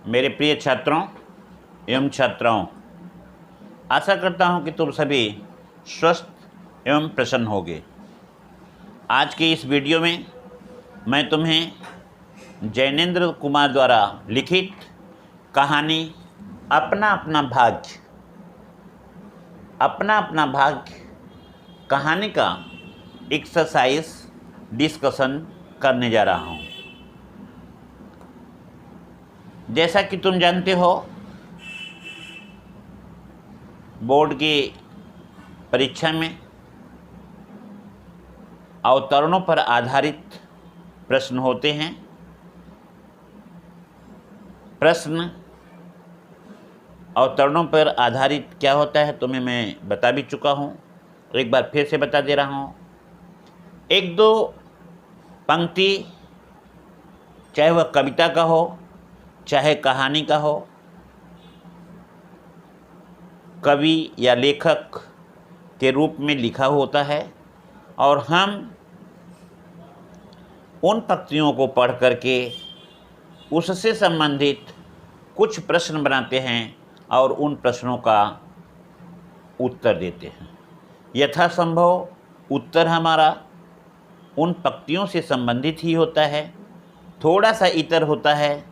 मेरे प्रिय छात्रों एवं छात्राओं, आशा करता हूं कि तुम सभी स्वस्थ एवं प्रसन्न होगे। आज के इस वीडियो में मैं तुम्हें जैनेंद्र कुमार द्वारा लिखित कहानी अपना अपना भाग्य कहानी का एक्सरसाइज डिस्कशन करने जा रहा हूं। जैसा कि तुम जानते हो, बोर्ड की परीक्षा में अवतरणों पर आधारित प्रश्न होते हैं। प्रश्न अवतरणों पर आधारित क्या होता है तुम्हें मैं बता भी चुका हूँ, एक बार फिर से बता दे रहा हूँ। एक दो पंक्ति, चाहे वह कविता का हो चाहे कहानी का हो, कवि या लेखक के रूप में लिखा होता है और हम उन पंक्तियों को पढ़ करके उससे संबंधित कुछ प्रश्न बनाते हैं और उन प्रश्नों का उत्तर देते हैं। यथासंभव उत्तर हमारा उन पंक्तियों से संबंधित ही होता है। थोड़ा सा इतर होता है,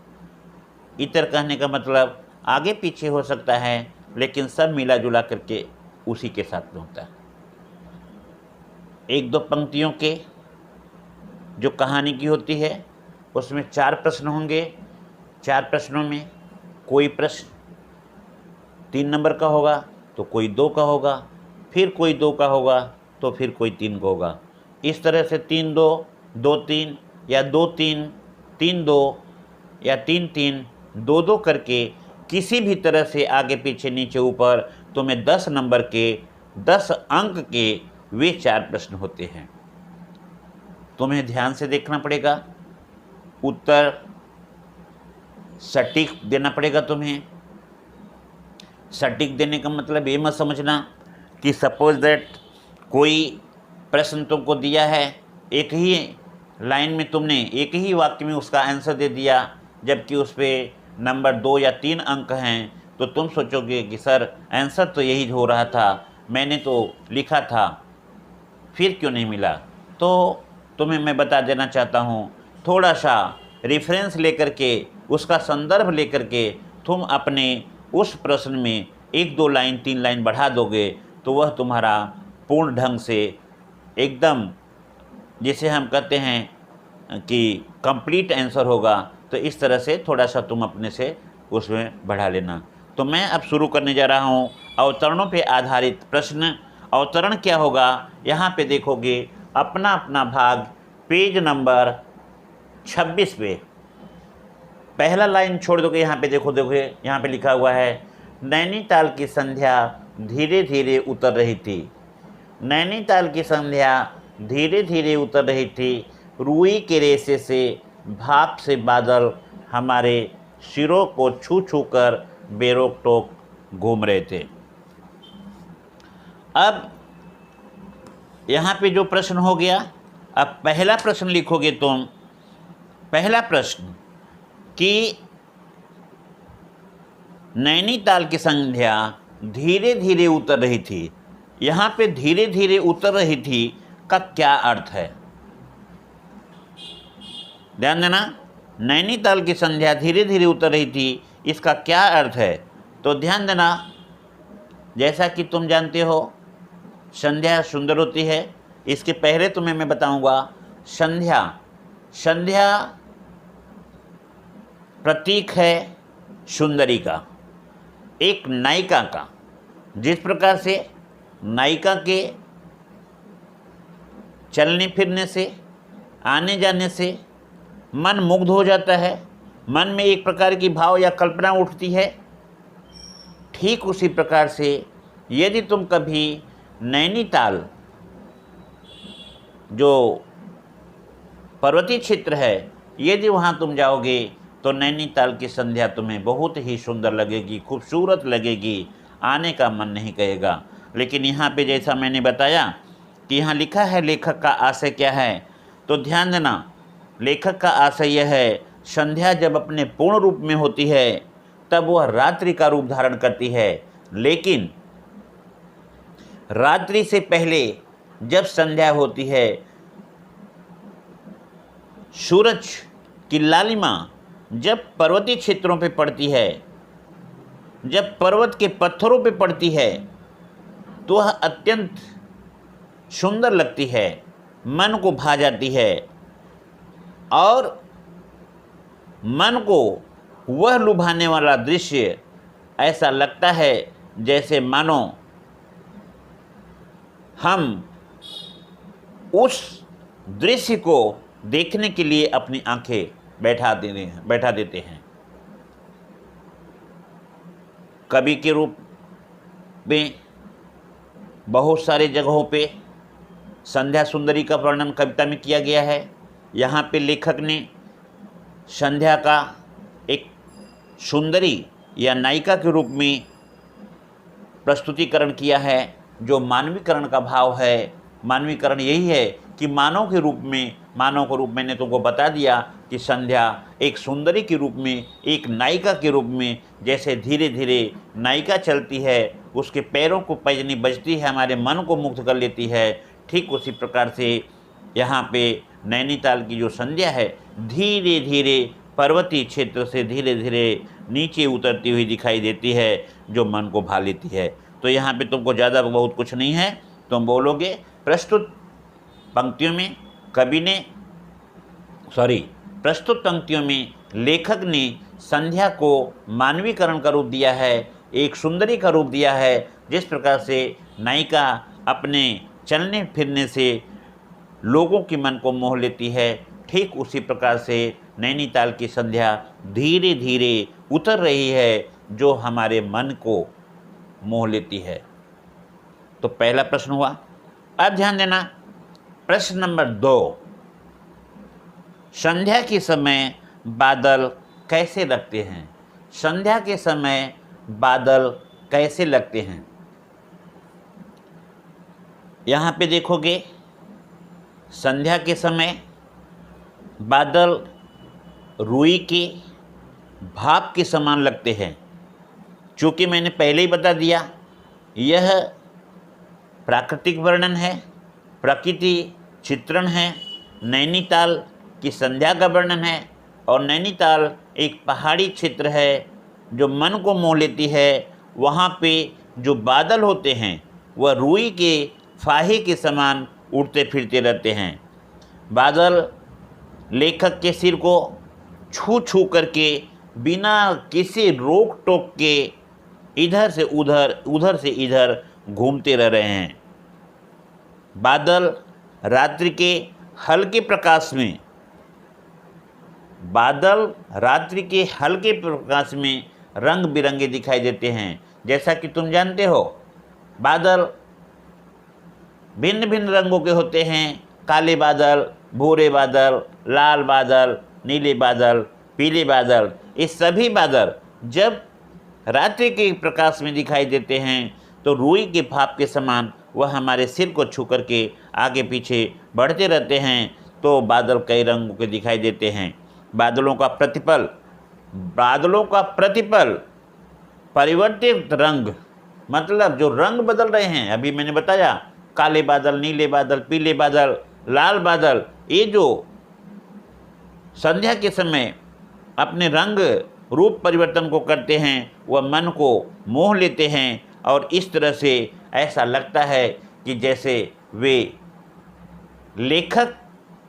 इतर कहने का मतलब आगे पीछे हो सकता है, लेकिन सब मिला जुला करके उसी के साथ में होता है। एक दो पंक्तियों के जो कहानी की होती है उसमें 4 प्रश्न होंगे। 4 प्रश्नों में कोई प्रश्न 3 नंबर का होगा तो कोई 2 का होगा, फिर कोई 2 का होगा तो फिर कोई 3 का होगा। इस तरह से 3-2, 2-3 या 2-3, 3-2 या 3-3, 2-2 करके किसी भी तरह से आगे पीछे नीचे ऊपर तुम्हें 10 नंबर के 10 अंक के वे 4 प्रश्न होते हैं। तुम्हें ध्यान से देखना पड़ेगा, उत्तर सटीक देना पड़ेगा। तुम्हें सटीक देने का मतलब ये मत समझना कि सपोज दैट कोई प्रश्न तुमको दिया है, एक ही लाइन में तुमने एक ही वाक्य में उसका आंसर दे दिया, जबकि उस पर नंबर 2 या 3 अंक हैं, तो तुम सोचोगे कि सर आंसर तो यही हो रहा था, मैंने तो लिखा था, फिर क्यों नहीं मिला। तो तुम्हें मैं बता देना चाहता हूँ, थोड़ा सा रेफरेंस लेकर के, उसका संदर्भ लेकर के तुम अपने उस प्रश्न में 1-2 लाइन 3 लाइन बढ़ा दोगे तो वह तुम्हारा पूर्ण ढंग से एकदम, जिसे हम कहते हैं कि कंप्लीट आंसर होगा। तो इस तरह से थोड़ा सा तुम अपने से उसमें बढ़ा लेना। तो मैं अब शुरू करने जा रहा हूँ अवतरणों पे आधारित प्रश्न। अवतरण क्या होगा, यहाँ पे देखोगे अपना भाग पेज नंबर 26 पे पहला लाइन छोड़ दोगे। यहाँ पे देखोगे यहाँ पे लिखा हुआ है, नैनीताल की संध्या धीरे धीरे उतर रही थी। नैनीताल की संध्या धीरे धीरे उतर रही थी, रुई के रेशे से भाप से बादल हमारे सिरों को छू छू कर बेरोक टोक घूम रहे थे। अब यहाँ पे जो प्रश्न हो गया, अब पहला प्रश्न लिखोगे तुम। पहला प्रश्न कि नैनीताल की संध्या धीरे धीरे उतर रही थी, यहाँ पे धीरे धीरे उतर रही थी का क्या अर्थ है, ध्यान देना। नैनीताल की संध्या धीरे धीरे उतर रही थी, इसका क्या अर्थ है, तो ध्यान देना। जैसा कि तुम जानते हो संध्या सुंदर होती है, इसके पहले तुम्हें मैं बताऊंगा संध्या प्रतीक है सुंदरी का, एक नायिका का। जिस प्रकार से नायिका के चलने फिरने से, आने जाने से मन मुग्ध हो जाता है, मन में एक प्रकार की भाव या कल्पना उठती है, ठीक उसी प्रकार से यदि तुम कभी नैनीताल जो पर्वतीय क्षेत्र है, यदि वहाँ तुम जाओगे तो नैनीताल की संध्या तुम्हें बहुत ही सुंदर लगेगी, खूबसूरत लगेगी, आने का मन नहीं कहेगा। लेकिन यहाँ पे जैसा मैंने बताया कि यहाँ लिखा है लेखक का आशय क्या है, तो ध्यान देना। लेखक का आशय यह है, संध्या जब अपने पूर्ण रूप में होती है तब वह रात्रि का रूप धारण करती है, लेकिन रात्रि से पहले जब संध्या होती है, सूरज की लालिमा जब पर्वतीय क्षेत्रों पे पड़ती है, जब पर्वत के पत्थरों पे पड़ती है, तो वह अत्यंत सुंदर लगती है, मन को भा जाती है और मन को वह लुभाने वाला दृश्य ऐसा लगता है जैसे मानो हम उस दृश्य को देखने के लिए अपनी आंखें बैठा देते हैं। कवि के रूप में बहुत सारे जगहों पे संध्या सुंदरी का वर्णन कविता में किया गया है। यहाँ पे लेखक ने संध्या का एक सुंदरी या नायिका के रूप में प्रस्तुतिकरण किया है, जो मानवीकरण का भाव है। मानवीकरण यही है कि मानव के रूप में, मानव के रूप मैंने तुमको बता दिया कि संध्या एक सुंदरी के रूप में, एक नायिका के रूप में, जैसे धीरे धीरे नायिका चलती है, उसके पैरों को पैजनी बजती है, हमारे मन को मुग्ध कर लेती है, ठीक उसी प्रकार से यहाँ पे नैनीताल की जो संध्या है धीरे धीरे पर्वतीय क्षेत्र से धीरे धीरे नीचे उतरती हुई दिखाई देती है, जो मन को भा लेती है। तो यहाँ पे तुमको ज़्यादा बहुत कुछ नहीं है, तुम बोलोगे प्रस्तुत पंक्तियों में लेखक ने संध्या को मानवीकरण का रूप दिया है, एक सुंदरी का रूप दिया है। जिस प्रकार से नायिका अपने चलने फिरने से लोगों के मन को मोह लेती है, ठीक उसी प्रकार से नैनीताल की संध्या धीरे धीरे उतर रही है, जो हमारे मन को मोह लेती है। तो पहला प्रश्न हुआ। अब ध्यान देना, प्रश्न नंबर 2, संध्या के समय बादल कैसे लगते हैं? संध्या के समय बादल कैसे लगते हैं? यहाँ पे देखोगे संध्या के समय बादल रुई के भाप के समान लगते हैं। चूँकि मैंने पहले ही बता दिया, यह प्राकृतिक वर्णन है, प्रकृति चित्रण है, नैनीताल की संध्या का वर्णन है। और नैनीताल एक पहाड़ी क्षेत्र है जो मन को मोह लेती है। वहाँ पे जो बादल होते हैं वह रुई के फाहे के समान उड़ते फिरते रहते हैं। बादल लेखक के सिर को छू छू करके बिना किसी रोक टोक के इधर से उधर, उधर से इधर घूमते रह रहे हैं। बादल रात्रि के हल्के प्रकाश में, बादल रात्रि के हल्के प्रकाश में रंग बिरंगे दिखाई देते हैं। जैसा कि तुम जानते हो, बादल भिन्न भिन्न रंगों के होते हैं। काले बादल, भूरे बादल, लाल बादल, नीले बादल, पीले बादल। ये सभी बादल जब रात्रि के प्रकाश में दिखाई देते हैं तो रुई के भाप के समान वह हमारे सिर को छू करके आगे पीछे बढ़ते रहते हैं। तो बादल कई रंगों के दिखाई देते हैं। बादलों का प्रतिपल परिवर्तित रंग, मतलब जो रंग बदल रहे हैं, अभी मैंने बताया काले बादल, नीले बादल, पीले बादल, लाल बादल, ये जो संध्या के समय अपने रंग रूप परिवर्तन को करते हैं वह मन को मोह लेते हैं। और इस तरह से ऐसा लगता है कि जैसे वे लेखक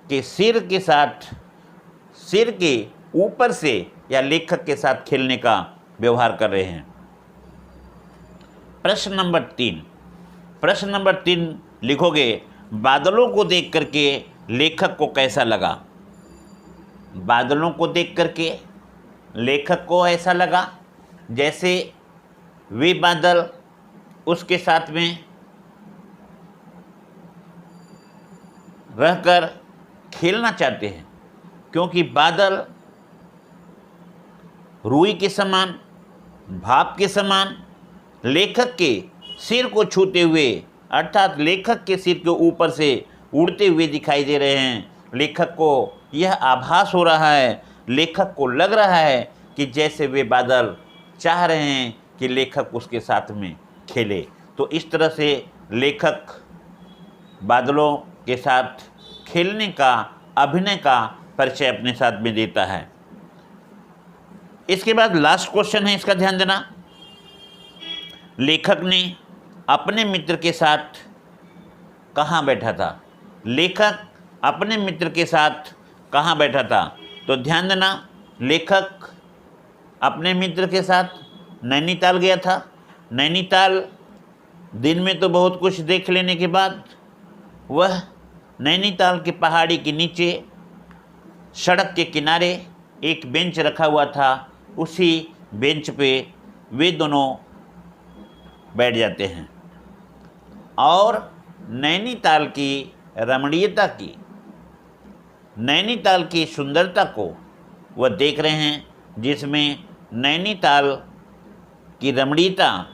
के सिर के साथ, सिर के ऊपर से या लेखक के साथ खेलने का व्यवहार कर रहे हैं। प्रश्न नंबर 3 लिखोगे, बादलों को देख करके लेखक को कैसा लगा? बादलों को देख करके लेखक को ऐसा लगा जैसे वे बादल उसके साथ में रहकर खेलना चाहते हैं, क्योंकि बादल रुई के समान, भाप के समान लेखक के सिर को छूते हुए, अर्थात लेखक के सिर के ऊपर से उड़ते हुए दिखाई दे रहे हैं। लेखक को यह आभास हो रहा है लेखक को लग रहा है कि जैसे वे बादल चाह रहे हैं कि लेखक उसके साथ में खेले। तो इस तरह से लेखक बादलों के साथ खेलने का, अभिनय का परिचय अपने साथ में देता है। इसके बाद लास्ट क्वेश्चन है, इसका ध्यान देना। लेखक ने अपने मित्र के साथ कहाँ बैठा था? लेखक अपने मित्र के साथ कहाँ बैठा था? तो ध्यान देना, लेखक अपने मित्र के साथ नैनीताल गया था। नैनीताल दिन में तो बहुत कुछ देख लेने के बाद वह नैनीताल की पहाड़ी के नीचे सड़क के किनारे एक बेंच रखा हुआ था। उसी बेंच पे वे दोनों बैठ जाते हैं और नैनीताल की रमणीयता की, नैनीताल की सुंदरता को वह देख रहे हैं, जिसमें नैनीताल की रमणीयता,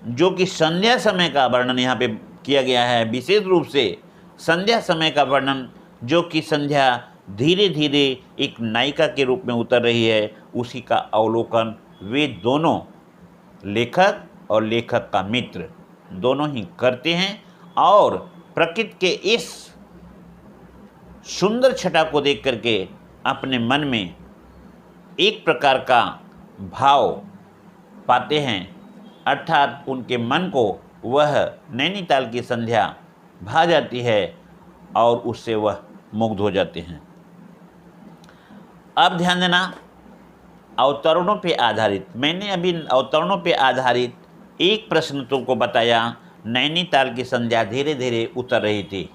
जो कि संध्या समय का वर्णन यहाँ पे किया गया है, विशेष रूप से संध्या समय का वर्णन, जो कि संध्या धीरे धीरे एक नायिका के रूप में उतर रही है, उसी का अवलोकन वे दोनों, लेखक और लेखक का मित्र, दोनों ही करते हैं। और प्रकृति के इस सुंदर छटा को देख करके अपने मन में एक प्रकार का भाव पाते हैं, अर्थात उनके मन को वह नैनीताल की संध्या भा जाती है और उससे वह मुग्ध हो जाते हैं। अब ध्यान देना, अवतरणों पे आधारित, मैंने अभी अवतरणों पे आधारित एक प्रश्न तुमको बताया। नैनीताल की संध्या धीरे धीरे उतर रही थी,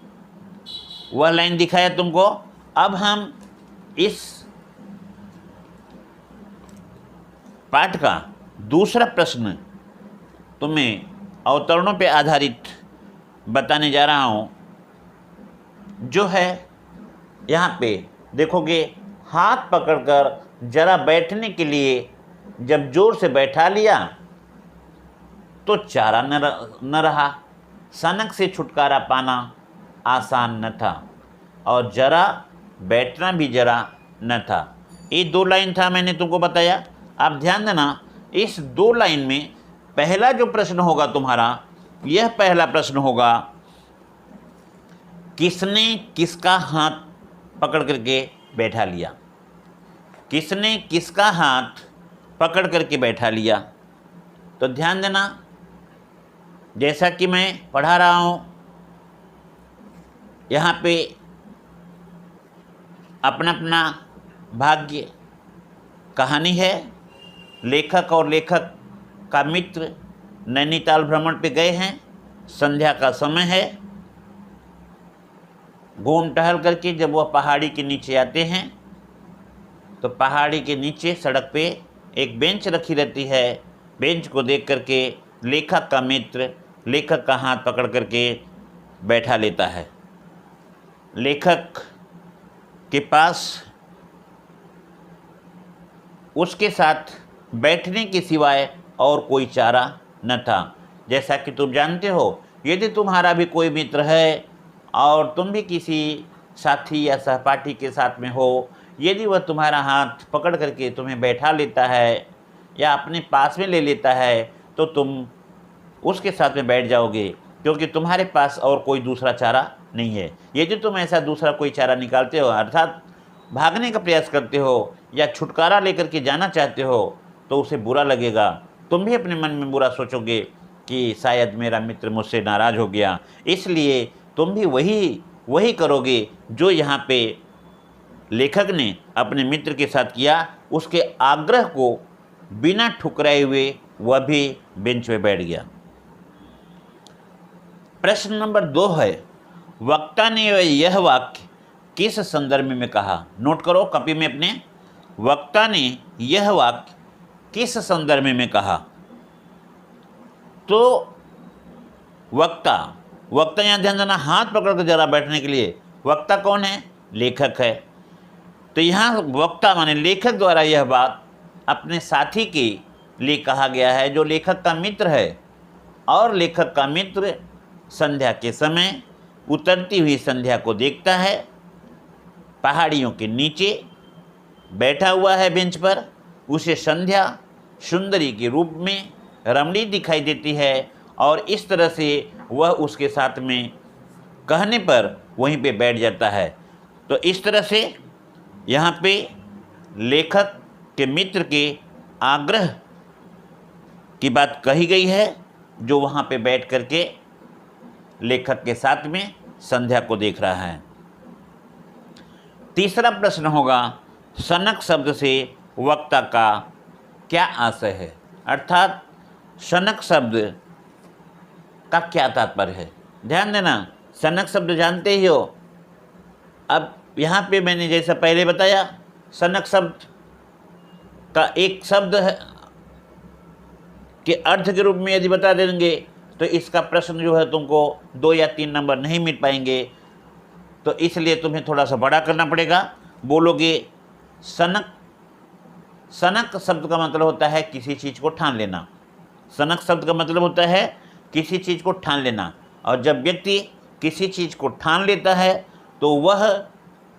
वह लाइन दिखाया तुमको। अब हम इस पाठ का दूसरा प्रश्न तुम्हें अवतरणों पे आधारित बताने जा रहा हूँ, जो है यहाँ पे देखोगे, हाथ पकड़कर जरा बैठने के लिए जब जोर से बैठा लिया तो चारा न रहा, सनक से छुटकारा पाना आसान न था और जरा बैठना भी जरा न था। ये 2 लाइन था, मैंने तुमको बताया। आप ध्यान देना, इस 2 लाइन में पहला जो प्रश्न होगा तुम्हारा, यह पहला प्रश्न होगा, किसने किसका हाथ पकड़ करके बैठा लिया? किसने किसका हाथ पकड़ करके बैठा लिया? तो ध्यान देना, जैसा कि मैं पढ़ा रहा हूँ, यहाँ पे अपना अपना भाग्य कहानी है। लेखक और लेखक का मित्र नैनीताल भ्रमण पे गए हैं, संध्या का समय है। घूम टहल करके जब वह पहाड़ी के नीचे आते हैं तो पहाड़ी के नीचे सड़क पे एक बेंच रखी रहती है। बेंच को देख करके लेखक का मित्र लेखक का हाथ पकड़ करके बैठा लेता है। लेखक के पास उसके साथ बैठने के सिवाय और कोई चारा न था। जैसा कि तुम जानते हो, यदि तुम्हारा भी कोई मित्र है और तुम भी किसी साथी या सहपाठी के साथ में हो, यदि वह तुम्हारा हाथ पकड़ करके तुम्हें बैठा लेता है या अपने पास में ले लेता है, तो तुम उसके साथ में बैठ जाओगे, क्योंकि तुम्हारे पास और कोई दूसरा चारा नहीं है। यदि तुम ऐसा दूसरा कोई चारा निकालते हो, अर्थात भागने का प्रयास करते हो या छुटकारा लेकर के जाना चाहते हो, तो उसे बुरा लगेगा। तुम भी अपने मन में बुरा सोचोगे कि शायद मेरा मित्र मुझसे नाराज़ हो गया, इसलिए तुम भी वही करोगे जो यहाँ पे लेखक ने अपने मित्र के साथ किया। उसके आग्रह को बिना ठुकराए हुए वह भी बेंच पे बैठ गया। प्रश्न नंबर 2 है, वक्ता ने यह वाक्य किस संदर्भ में कहा? नोट करो कॉपी में अपने, वक्ता ने यह वाक्य किस संदर्भ में कहा? तो वक्ता यहाँ ध्यान देना, हाथ पकड़ कर जरा बैठने के लिए वक्ता कौन है? लेखक है। तो यहाँ वक्ता माने लेखक द्वारा यह बात अपने साथी के लिए कहा गया है, जो लेखक का मित्र है। और लेखक का मित्र संध्या के समय उतरती हुई संध्या को देखता है, पहाड़ियों के नीचे बैठा हुआ है बेंच पर, उसे संध्या सुंदरी के रूप में रमणी दिखाई देती है और इस तरह से वह उसके साथ में कहने पर वहीं पे बैठ जाता है। तो इस तरह से यहाँ पे लेखक के मित्र के आग्रह की बात कही गई है, जो वहाँ पे बैठ करके लेखक के साथ में संध्या को देख रहा है। तीसरा प्रश्न होगा, सनक शब्द से वक्ता का क्या आशय है, अर्थात सनक शब्द का क्या तात्पर्य है। ध्यान देना, सनक शब्द जानते ही हो। अब यहाँ पे मैंने जैसा पहले बताया, सनक शब्द का एक शब्द है कि अर्थ के रूप में यदि बता देंगे तो इसका प्रश्न जो है तुमको 2 या 3 नंबर नहीं मिल पाएंगे। तो इसलिए तुम्हें थोड़ा सा बड़ा करना पड़ेगा। बोलोगे सनक, सनक शब्द का मतलब होता है किसी चीज़ को ठान लेना। सनक शब्द का मतलब होता है किसी चीज़ को ठान लेना। और जब व्यक्ति किसी चीज़ को ठान लेता है तो वह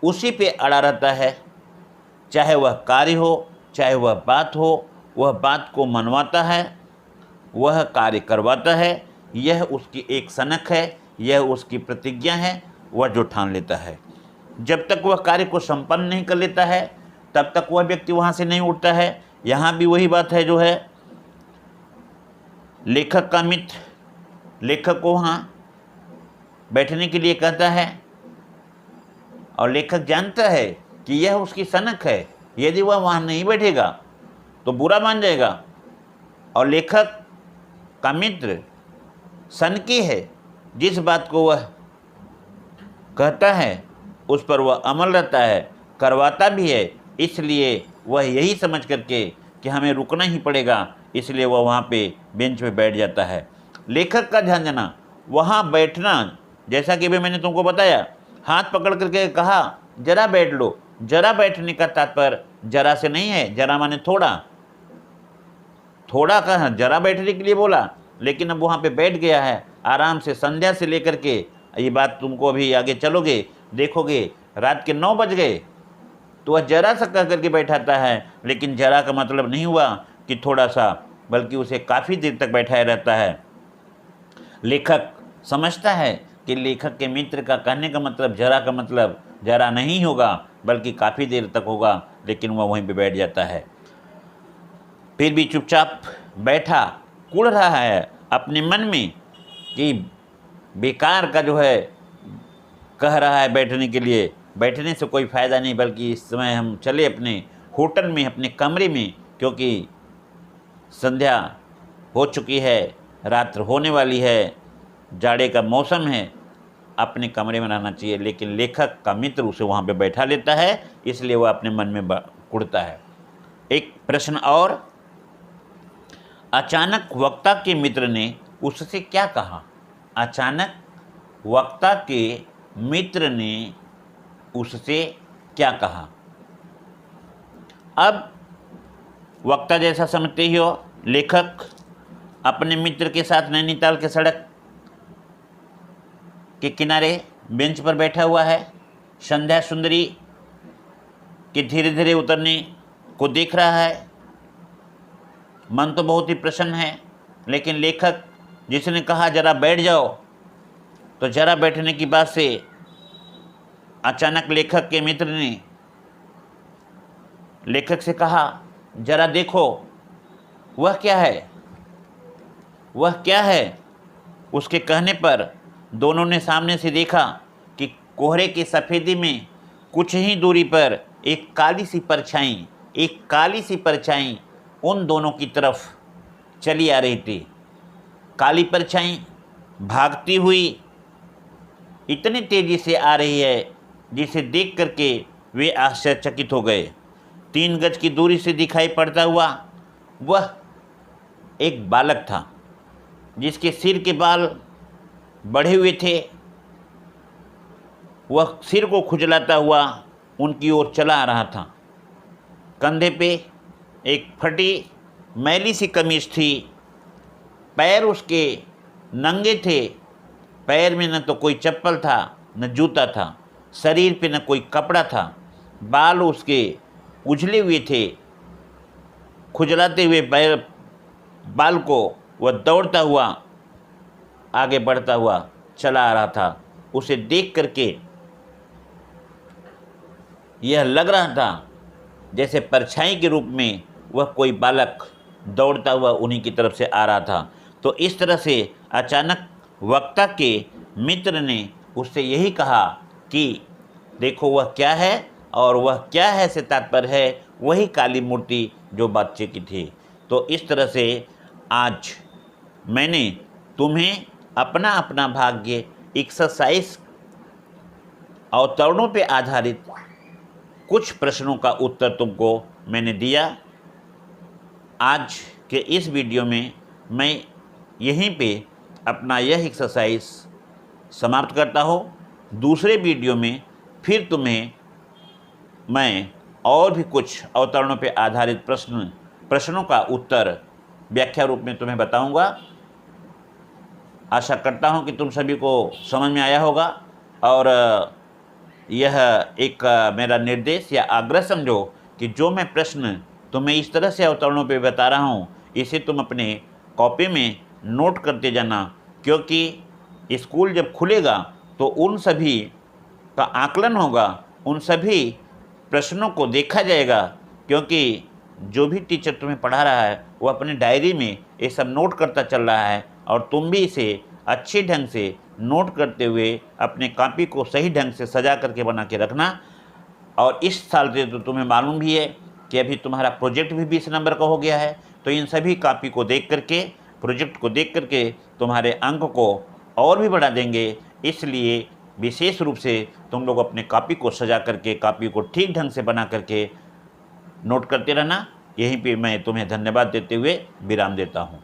उसी पे अड़ा रहता है, चाहे वह कार्य हो चाहे वह बात हो, वह बात को मनवाता है, वह कार्य करवाता है। यह उसकी एक सनक है, यह उसकी प्रतिज्ञा है, वह जो ठान लेता है। जब तक वह कार्य को संपन्न नहीं कर लेता है तब तक वह व्यक्ति वहाँ से नहीं उठता है। यहाँ भी वही बात है जो है, लेखक का मित्र लेखक को वहाँ बैठने के लिए कहता है और लेखक जानता है कि यह उसकी सनक है, यदि वह वहाँ नहीं बैठेगा तो बुरा मान जाएगा। और लेखक का मित्र सनकी है, जिस बात को वह कहता है उस पर वह अमल रहता है, करवाता भी है। इसलिए वह यही समझ करके कि हमें रुकना ही पड़ेगा, इसलिए वह वहाँ पे बेंच पे बैठ जाता है। लेखक का ध्यान देना, वहाँ बैठना, जैसा कि भी मैंने तुमको बताया, हाथ पकड़ करके कहा जरा बैठ लो। जरा बैठने का तात्पर्य जरा से नहीं है, जरा माने थोड़ा, थोड़ा कहा, जरा बैठने के लिए बोला, लेकिन अब वहाँ पे बैठ गया है आराम से। संध्या से लेकर के, ये बात तुमको अभी आगे चलोगे देखोगे, रात के 9 बज गए तो वह जरा सा कह करके बैठाता है, लेकिन जरा का मतलब नहीं हुआ कि थोड़ा सा, बल्कि उसे काफ़ी देर तक बैठाया रहता है। लेखक समझता है कि लेखक के मित्र का कहने का मतलब जरा का मतलब जरा नहीं होगा, बल्कि काफ़ी देर तक होगा, लेकिन वह वहीं पे बैठ जाता है। फिर भी चुपचाप बैठा, कुढ़ रहा है अपने मन में कि बेकार का जो है कह रहा है बैठने के लिए, बैठने से कोई फ़ायदा नहीं, बल्कि इस समय हम चले अपने होटल में, अपने कमरे में, क्योंकि संध्या हो चुकी है, रात्र होने वाली है, जाड़े का मौसम है, अपने कमरे में रहना चाहिए। लेकिन लेखक का मित्र उसे वहाँ पे बैठा लेता है, इसलिए वह अपने मन में कुढ़ता है। एक प्रश्न और, अचानक वक्ता के मित्र ने उससे क्या कहा। अचानक वक्ता के मित्र ने उससे क्या कहा। अब वक्ता जैसा समझते ही हो, लेखक अपने मित्र के साथ नैनीताल के सड़क के किनारे बेंच पर बैठा हुआ है, संध्या सुंदरी के धीरे धीरे उतरने को देख रहा है। मन तो बहुत ही प्रसन्न है, लेकिन लेखक जिसने कहा जरा बैठ जाओ, तो जरा बैठने की बात से अचानक लेखक के मित्र ने लेखक से कहा जरा देखो वह क्या है, वह क्या है। उसके कहने पर दोनों ने सामने से देखा कि कोहरे की सफ़ेदी में कुछ ही दूरी पर एक काली सी परछाई उन दोनों की तरफ चली आ रही थी। काली परछाई भागती हुई इतनी तेज़ी से आ रही है जिसे देख करके वे आश्चर्यचकित हो गए। 3 गज की दूरी से दिखाई पड़ता हुआ वह एक बालक था, जिसके सिर के बाल बढ़े हुए थे। वह सिर को खुजलाता हुआ उनकी ओर चला आ रहा था। कंधे पे एक फटी मैली सी कमीज थी, पैर उसके नंगे थे, पैर में न तो कोई चप्पल था न जूता था, शरीर पे न कोई कपड़ा था, बाल उसके उछले हुए थे, खुजलाते हुए बाल को वह दौड़ता हुआ आगे बढ़ता हुआ चला आ रहा था। उसे देख करके यह लग रहा था जैसे परछाई के रूप में वह कोई बालक दौड़ता हुआ उन्हीं की तरफ से आ रहा था। तो इस तरह से अचानक वक्ता के मित्र ने उससे यही कहा कि देखो वह क्या है, और वह क्या है से तात्पर्य है वही काली मूर्ति जो बच्चे की थी। तो इस तरह से आज मैंने तुम्हें अपना अपना भाग्य एक्सरसाइज अवतरणों पे आधारित कुछ प्रश्नों का उत्तर तुमको मैंने दिया। आज के इस वीडियो में मैं यहीं पे अपना यह एक्सरसाइज समाप्त करता हूँ। दूसरे वीडियो में फिर तुम्हें मैं और भी कुछ अवतरणों पे आधारित प्रश्नों का उत्तर व्याख्या रूप में तुम्हें बताऊंगा। आशा करता हूं कि तुम सभी को समझ में आया होगा, और यह एक मेरा निर्देश या आग्रह समझो कि जो मैं प्रश्न तुम्हें इस तरह से अवतरणों पे बता रहा हूँ, इसे तुम अपने कॉपी में नोट करते जाना, क्योंकि स्कूल जब खुलेगा तो उन सभी का आकलन होगा, उन सभी प्रश्नों को देखा जाएगा, क्योंकि जो भी टीचर तुम्हें पढ़ा रहा है वो अपने डायरी में ये सब नोट करता चल रहा है, और तुम भी इसे अच्छे ढंग से नोट करते हुए अपने कॉपी को सही ढंग से सजा करके बना के रखना। और इस साल से तो तुम्हें मालूम भी है कि अभी तुम्हारा प्रोजेक्ट भी 20 नंबर का हो गया है, तो इन सभी कॉपी को देख करके, प्रोजेक्ट को देख करके तुम्हारे अंक को और भी बढ़ा देंगे। इसलिए विशेष रूप से तुम लोग अपने कॉपी को सजा करके, कॉपी को ठीक ढंग से बना करके नोट करते रहना। यहीं पे मैं तुम्हें धन्यवाद देते हुए विराम देता हूँ।